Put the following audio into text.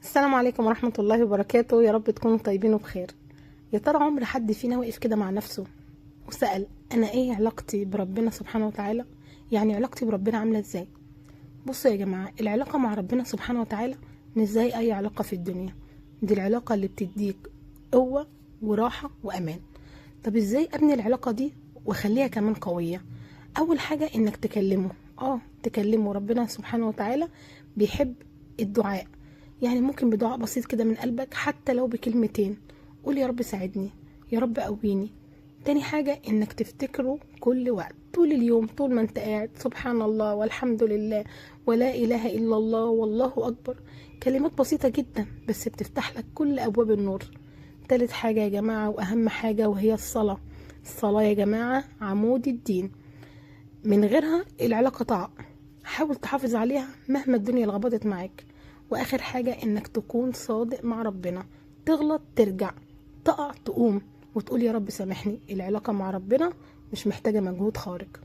السلام عليكم ورحمة الله وبركاته. يا رب تكونوا طيبين وبخير. يا ترى عمر حد فينا وقف كده مع نفسه وسأل أنا إيه علاقتي بربنا سبحانه وتعالى؟ يعني علاقتي بربنا عاملة إزاي؟ بصوا يا جماعة، العلاقة مع ربنا سبحانه وتعالى مش زي أي علاقة في الدنيا. دي العلاقة اللي بتديك قوة وراحة وأمان. طب إزاي أبني العلاقة دي وأخليها كمان قوية؟ أول حاجة إنك تكلمه. تكلمه. ربنا سبحانه وتعالى بيحب الدعاء، يعني ممكن بدعاء بسيط كده من قلبك، حتى لو بكلمتين. قول يا رب ساعدني، يا رب قويني. تاني حاجة انك تفتكره كل وقت، طول اليوم، طول ما انت قاعد، سبحان الله والحمد لله ولا اله الا الله والله اكبر. كلمات بسيطة جدا بس بتفتح لك كل ابواب النور. تالت حاجة يا جماعة واهم حاجة وهي الصلاة. الصلاة يا جماعة عمود الدين، من غيرها العلاقة ضاع. حاول تحافظ عليها مهما الدنيا لخبطت معاك. واخر حاجة انك تكون صادق مع ربنا. تغلط ترجع، تقع تقوم وتقول يا رب سامحني. العلاقة مع ربنا مش محتاجة مجهود خارق.